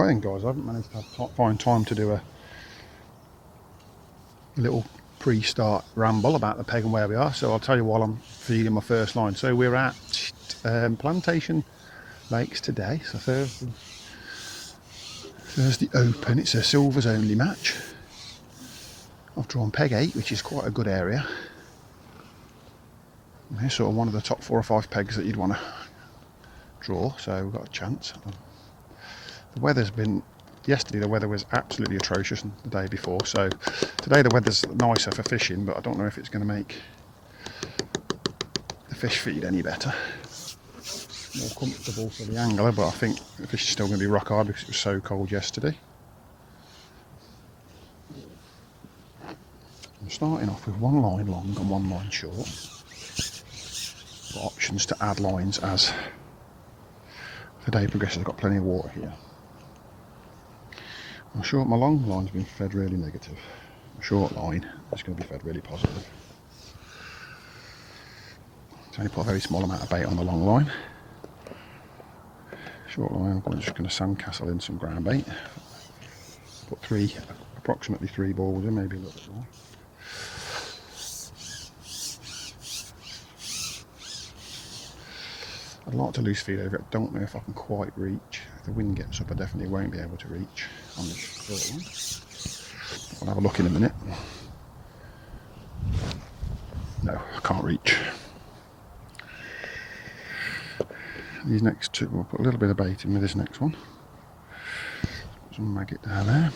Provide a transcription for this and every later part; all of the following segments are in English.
exciting, guys. I haven't managed to find time to do a little pre-start ramble about the peg and where we are, so I'll tell you while I'm feeding my first line. So we're at Plantation Lakes today, so Thursday Open. It's a silvers only match. I've drawn peg 8, which is quite a good area. And here's sort of one of the top 4 or 5 pegs that you'd want to draw, so we've got a chance. The weather's been, yesterday the weather was absolutely atrocious, and the day before, so today the weather's nicer for fishing, but I don't know if it's going to make the fish feed any better. More comfortable for the angler, but I think the fish is still going to be rock hard because it was so cold yesterday. I'm starting off with 1 line long and 1 line short. Got options to add lines as the day progresses. I've got plenty of water here. My long line's been fed really negative. My short line is going to be fed really positive. So only put a very small amount of bait on the long line. Short line, I'm just going to sandcastle in some ground bait. Put approximately 3 balls in, maybe a little bit more. I'd like to loose feed over it. I don't know if I can quite reach. If the wind gets up, I definitely won't be able to reach on this short one. I'll have a look in a minute. No, I can't reach. These next 2, we'll put a little bit of bait in with this next one. Put some maggot down there.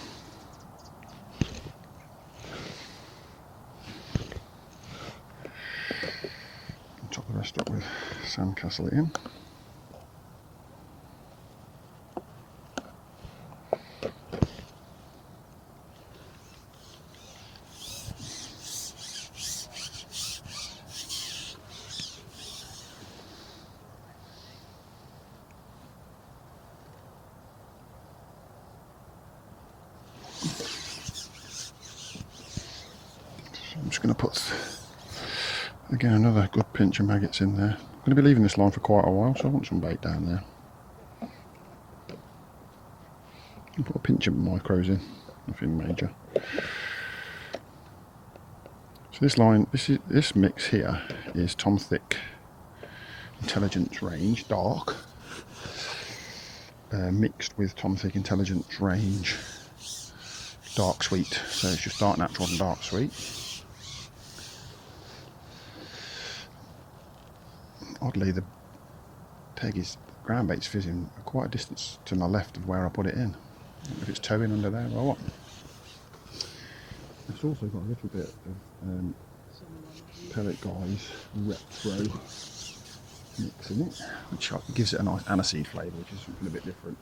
Top the rest up with sandcastle it in. I'm just going to put, again, another good pinch of maggots in there. I'm going to be leaving this line for quite a while, so I want some bait down there. I'll put a pinch of micros in, nothing major. So this line, this mix here is Tom Thick Intelligence Range Dark, mixed with Tom Thick Intelligence Range Dark Sweet. So it's just dark natural and dark sweet. Oddly, the peg is ground bait's fizzing quite a distance to my left of where I put it in. I don't know if it's towing under there or what. It's also got a little bit of Pellet Guys retro mix in it, which gives it a nice aniseed flavour, which is something a bit different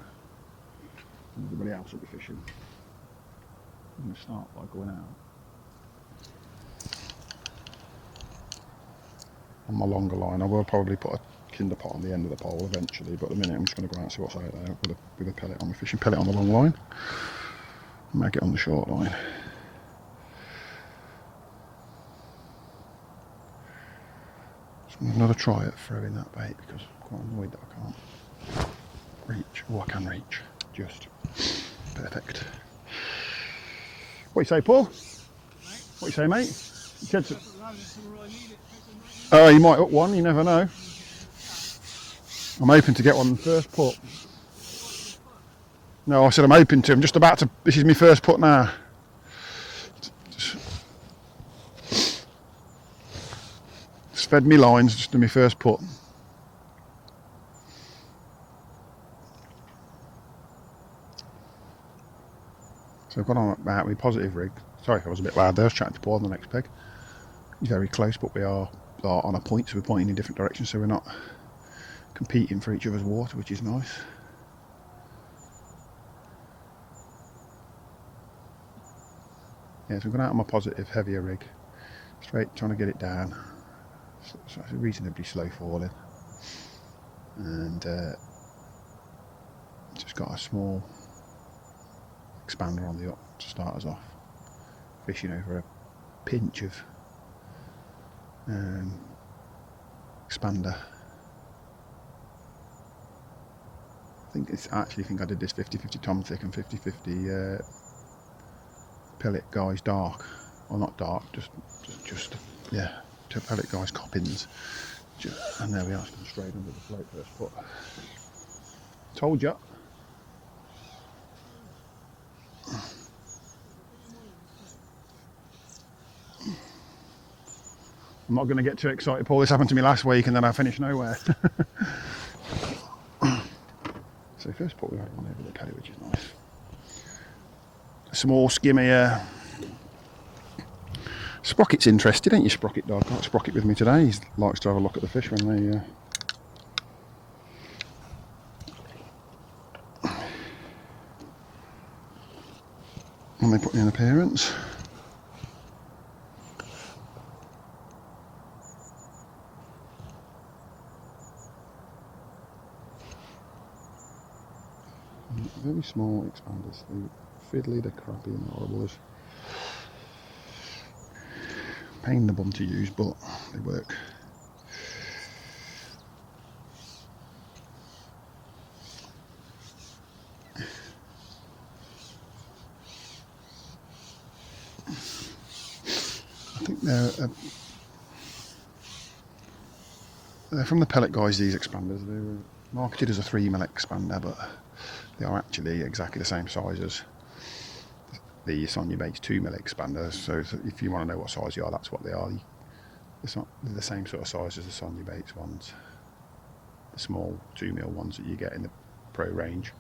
than everybody else will be fishing. I'm going to start by going out on my longer line. I will probably put a kinder pot on the end of the pole eventually, but at the minute I'm just going to go out and see what's out there with a pellet on my fishing pellet on the long line, maggot on the short line. Just another try at throwing that bait because I'm quite annoyed that I can't reach. Oh, I can reach, just perfect. What do you say, Paul? What do you say, mate? Oh, you might hook one, you never know. I'm hoping to get one first put. No, I said I'm hoping to. I'm just about to. This is my first put now. Just fed me lines, just do my first put. So I've got on about my positive rig. Sorry if I was a bit loud there, I was chatting to Paul on the next peg. He's very close, but we are on a point, so we're pointing in different directions, so we're not competing for each other's water, which is nice. Yeah, so we've gone out on my positive, heavier rig, straight trying to get it down. So it's reasonably slow falling, and just got a small expander on the up to start us off, fishing over a pinch of expander. I actually think I did this 50-50 Tom thick and 50-50 pellet guys dark, or not dark, just yeah, to pellet guys coppins. And there we are, it's gone straight under the float first put. Told you. I'm not going to get too excited, Paul. This happened to me last week and then I finished nowhere. So first put we had one over the pellet, which is nice. A small skimmer. Sprocket's interested, ain't you, Sprocket dog? Got Sprocket with me today. He likes to have a look at the fish when they put in an appearance. Very small expanders. They're fiddly, they're crappy and horrible. Pain in the bum to use, but they work. I think they're from the Pellet guys, these expanders. They were marketed as a 3mm expander, but they are actually exactly the same size as the Sonia Bates 2mm expanders. So if you want to know what size they are, that's what they are. They're the same sort of size as the Sonia Bates ones, the small 2mm ones that you get in the pro range.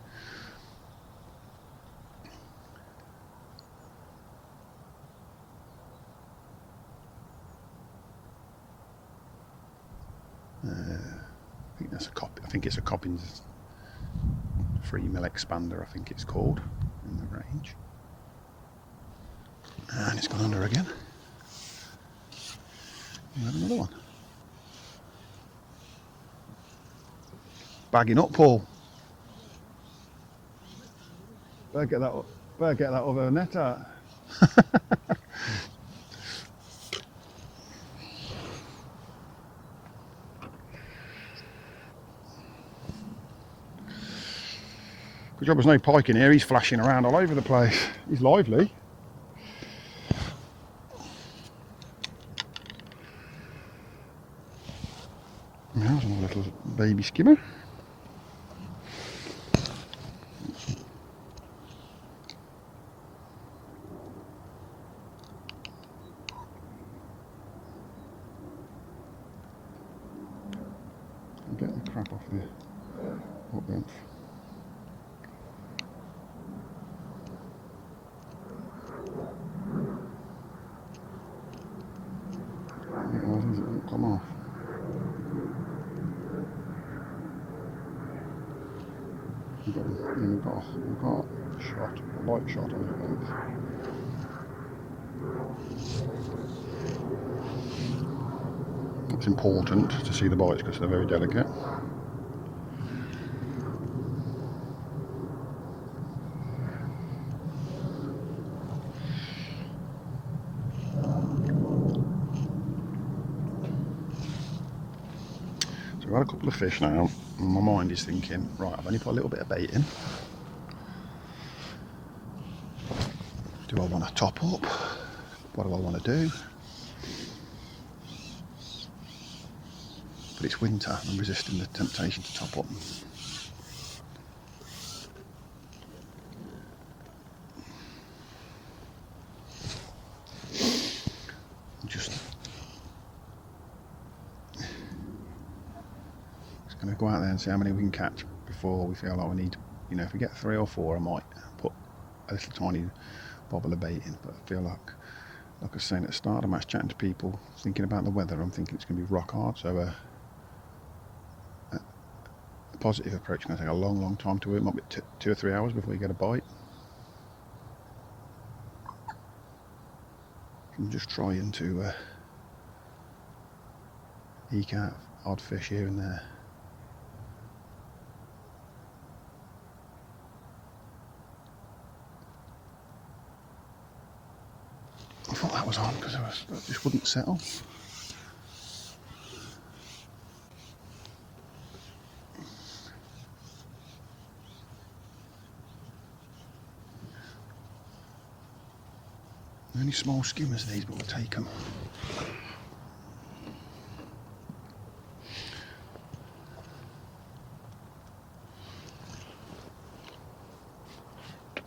I think that's a copy. I think it's a Coppins 3mm expander. I think it's called in the range. And it's gone under again. We have another one. Bagging up, Paul. Better get that other net out. Good job there's no pike in here. He's flashing around all over the place. He's lively. There's another little baby skimmer. Get the crap off the hook length. Otherwise it won't come off. We've got a shot, a light shot on the length. It's important to see the bites because they're very delicate. So we've had a couple of fish now, and my mind is thinking, right, I've only put a little bit of bait in. Do I want to top up? What do I want to do? But it's winter, I'm resisting the temptation to top up. Just going to go out there and see how many we can catch before we feel like we need, if we get 3 or 4, I might put a little tiny bobble of bait in. But I feel like I was saying at the start, I'm actually chatting to people, thinking about the weather, I'm thinking it's going to be rock hard, so a positive approach is going to take a long time to work. It might be 2 or 3 hours before you get a bite. I'm just trying to eke out odd fish here and there. I thought that was on because that just wouldn't settle. Only small skimmers these, but we'll take them.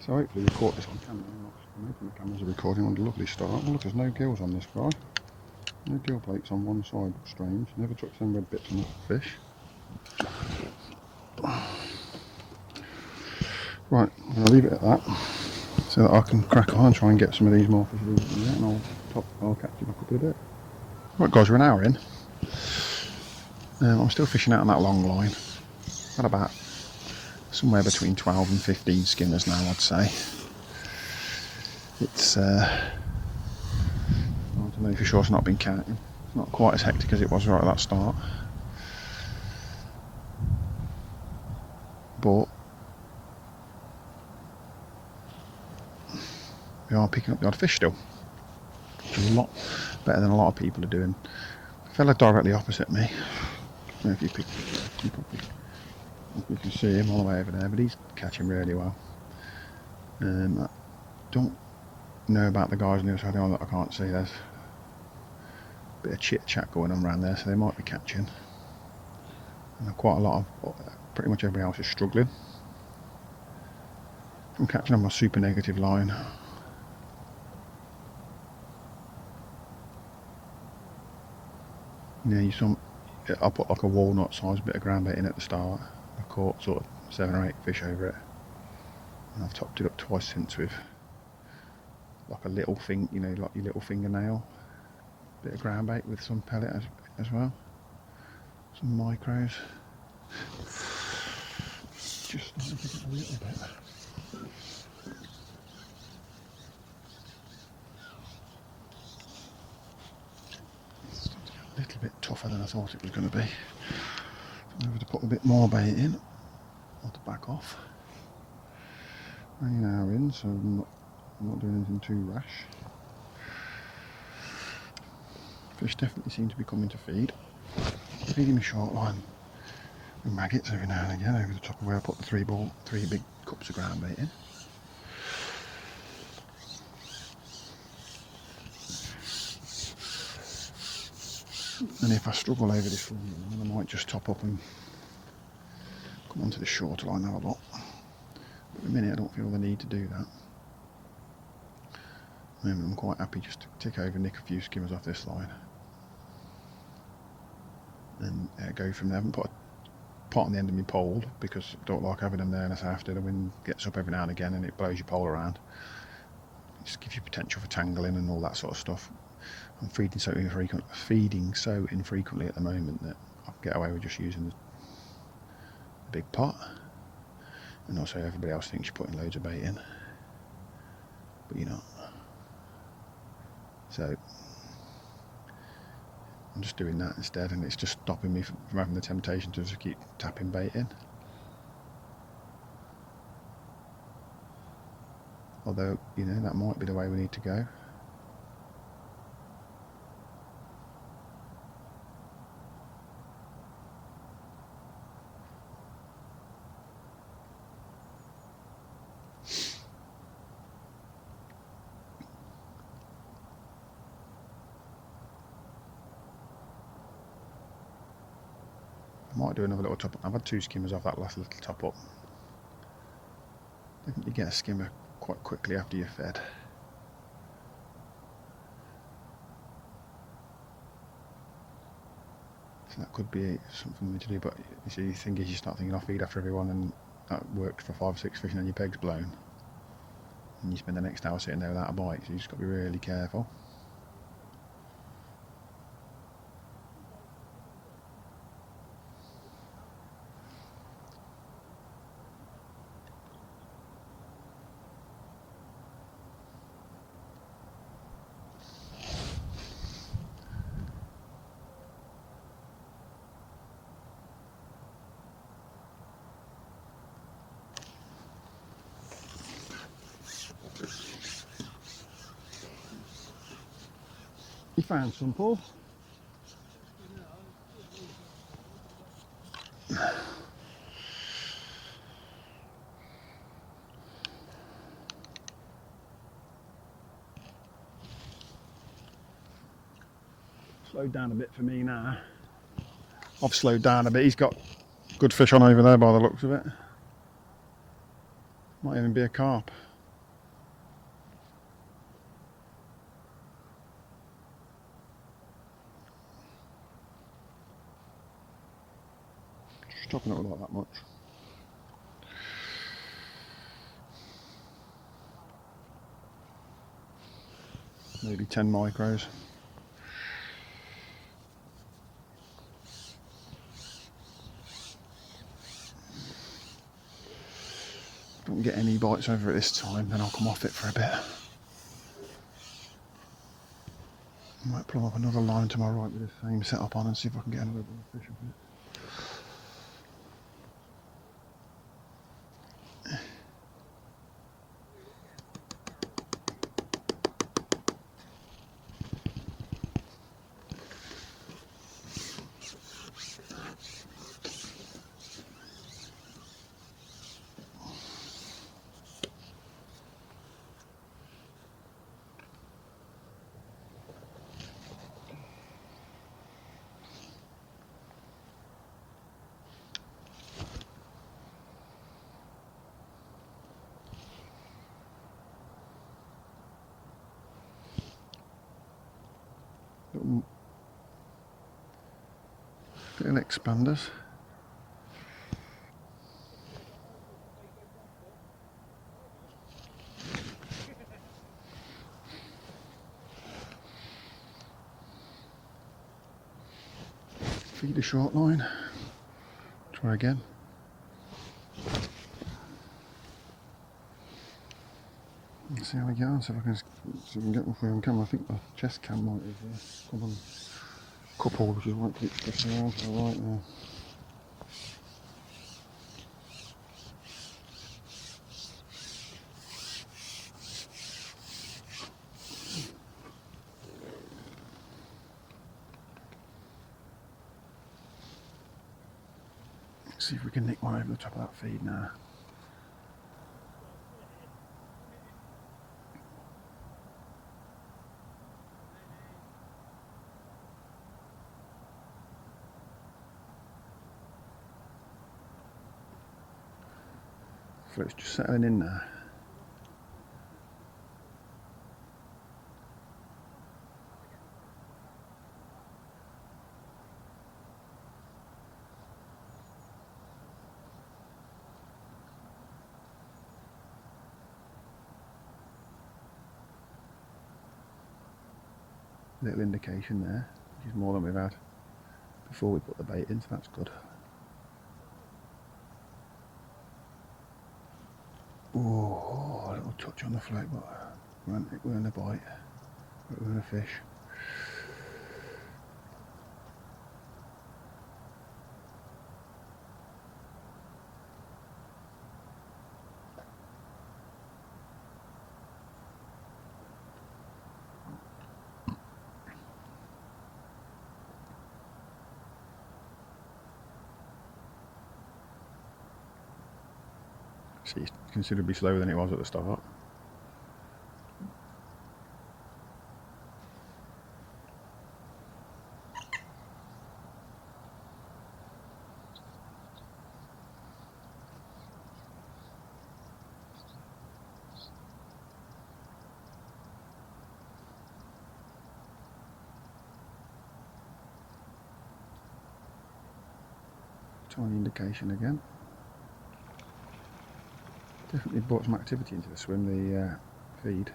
So hopefully we caught this on camera. I'm hoping the cameras are recording on a lovely start. Oh, look, there's no gills on this guy. No gill plates on one side, strange. Never touched them red bits on the fish. Right, I'm going to leave it at that so that I can crack on and try and get some of these more fish and I'll catch you back up in a bit. Right guys, we're an hour in. I'm still fishing out on that long line. Got about somewhere between 12 and 15 skimmers now, I'd say. It's I don't know for sure it's not been counting. It's not quite as hectic as it was right at that start. But we are picking up the odd fish still. Which is a lot better than a lot of people are doing. A fella directly opposite me. I don't know if you can see him all the way over there, but he's catching really well. I don't know about the guys on the other side that I can't see. There's a bit of chit chat going on around there, so they might be catching. And quite a lot of, pretty much everybody else is struggling. I'm catching on my super negative line. Yeah, I'll put like a walnut sized bit of ground bait in at the start. I caught sort of 7 or 8 fish over it. And I've topped it up twice since with like a little thing, like your little fingernail. Bit of ground bait with some pellet as well. Some micros. Just starting to get a little bit. It's starting to get a little bit tougher than I thought it was going to be. I'm going to put a bit more bait in, or to back off. Only an hour in, so I'm not doing anything too rash. Fish definitely seem to be coming to feed. Feeding me short line with maggots every now and again over the top of where I put the 3 big cups of ground bait in. And if I struggle over this long line, I might just top up and come onto the shorter line now a lot. But at the minute I don't feel the need to do that. I'm quite happy just to tick over, nick a few skimmers off this line. And go from there. I haven't put a pot on the end of my pole because I don't like having them there unless after the wind gets up every now and again and it blows your pole around. It just gives you potential for tangling and all that sort of stuff. I'm feeding so infrequently at the moment that I can get away with just using the big pot. And also everybody else thinks you're putting loads of bait in, but you're not. So I'm just doing that instead, and it's just stopping me from having the temptation to just keep tapping bait in. Although, that might be the way we need to go. I might do another little top up. I've had 2 skimmers off that last little top up. Definitely get a skimmer quite quickly after you're fed. So that could be something to do, but you see, the thing is you start thinking I'll feed after everyone, and that worked for 5 or 6 fish and then your peg's blown. And you spend the next hour sitting there without a bite, so you just got to be really careful. You found some, Paul? Slowed down a bit for me now. I've slowed down a bit. He's got good fish on over there by the looks of it. Might even be a carp. Just chopping it like that much. Maybe 10 micros. Don't get any bites over it this time, then I'll come off it for a bit. I might plumb up another line to my right with the same setup on and see if I can get another bit of fish of it. Little expanders. Feed a short line. Try again. Let's see how we get on. See if I can get one for you on camera. I think the chest cam might have come on couple, which is won't keep pressing around to the right now. Let's see if we can nick one over the top of that feed now. So it's just settling in there. Little indication there, which is more than we've had before we put the bait in, so that's good. Oh, a little touch on the float, but it weren't a bite, it weren't a fish. See, it's considerably slower than it was at the start. Tiny indication again. Definitely brought some activity into the swim, the feed.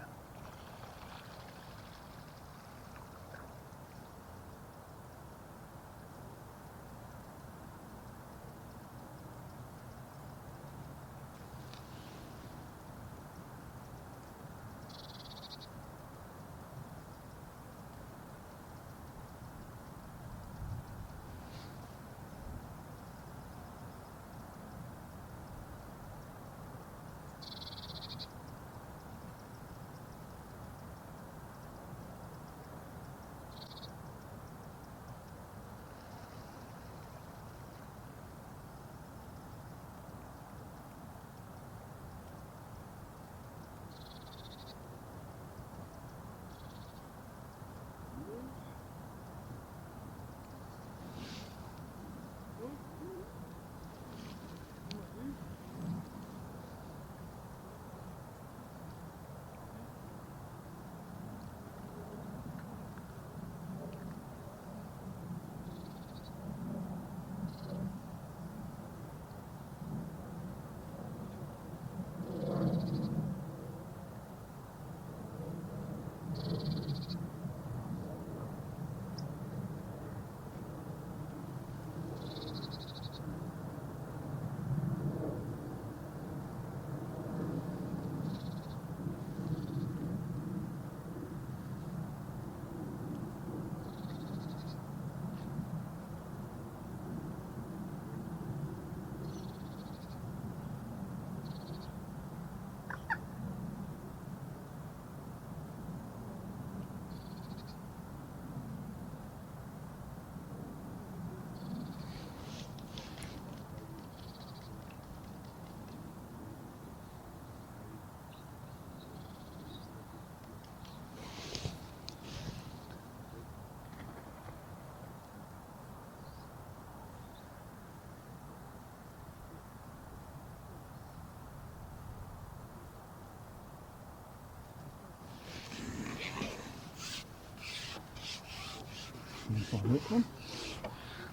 Finally hooked one.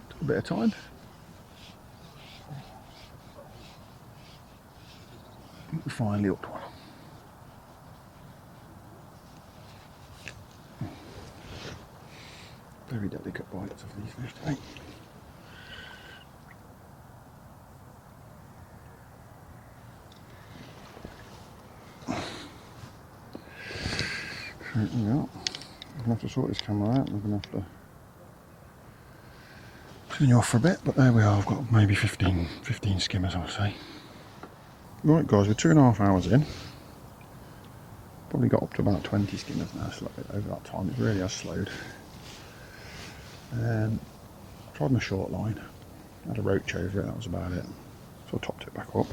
Took a bit of time. We finally hooked one. Very delicate bites of these fish today. Yeah, I'm gonna have to sort this camera out. We're gonna have to turn you off for a bit, but there we are. I've got maybe 15 skimmers, I'll say. Right, guys, we're 2.5 hours in. Probably got up to about 20 skimmers now. Over that time, it really has slowed. Tried my short line. Had a roach over it. That was about it. So I topped it back up,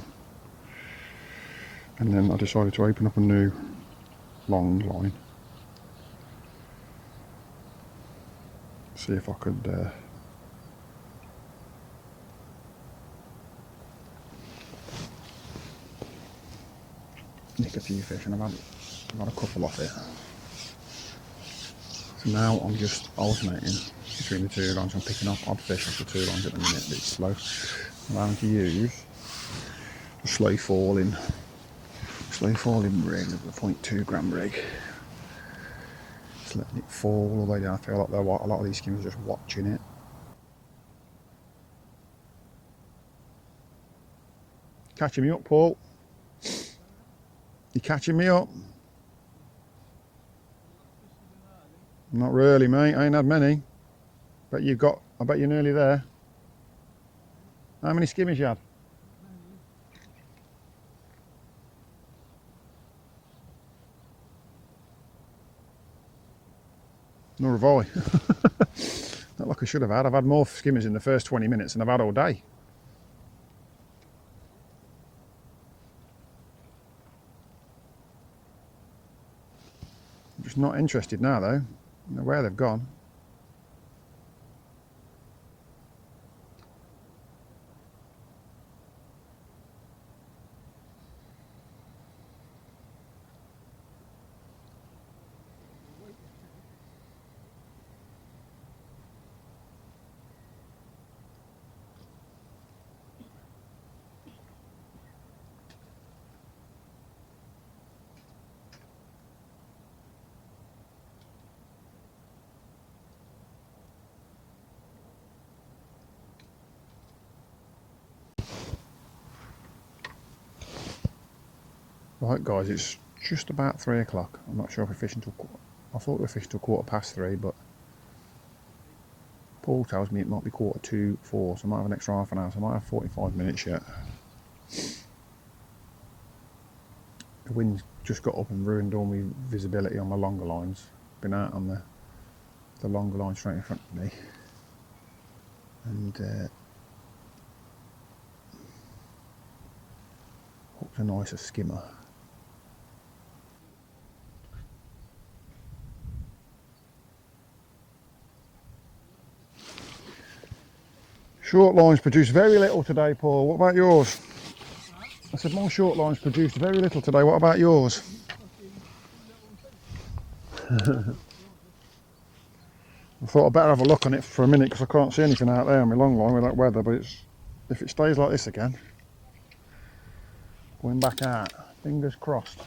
and then I decided to open up a new long line. See if I could nick a few fish, and I've had a couple off it. So now I'm just alternating between the two lines. I'm picking up odd fish off the two lines at the minute, but it's slow. I'm having to use a slow falling rig, the 0.2 gram rig. Just letting it fall all the way down. I feel like a lot of these skimmers are just watching it. Catching me up, Paul. You catching me up? Not really, mate. I ain't had many. I bet you're nearly there. How many skimmers you had? Nor have I. Not like I should have had. I've had more skimmers in the first 20 minutes than I've had all day. I'm just not interested now, though. I don't know where they've gone. Right, guys, it's just about 3 o'clock. I'm not sure if we're fishing till I thought we were fishing till 3:15, but Paul tells me it might be 4:45, so I might have an extra half an hour, so I might have 45 minutes yet. The wind's just got up and ruined all my visibility on my longer lines. Been out on the longer line straight in front of me, and hooked a nicer skimmer. Short lines produced very little today, Paul. What about yours? I said my short lines produced very little today. What about yours? I thought I'd better have a look on it for a minute because I can't see anything out there on my long line with that weather, but if it stays like this again, going back out, fingers crossed.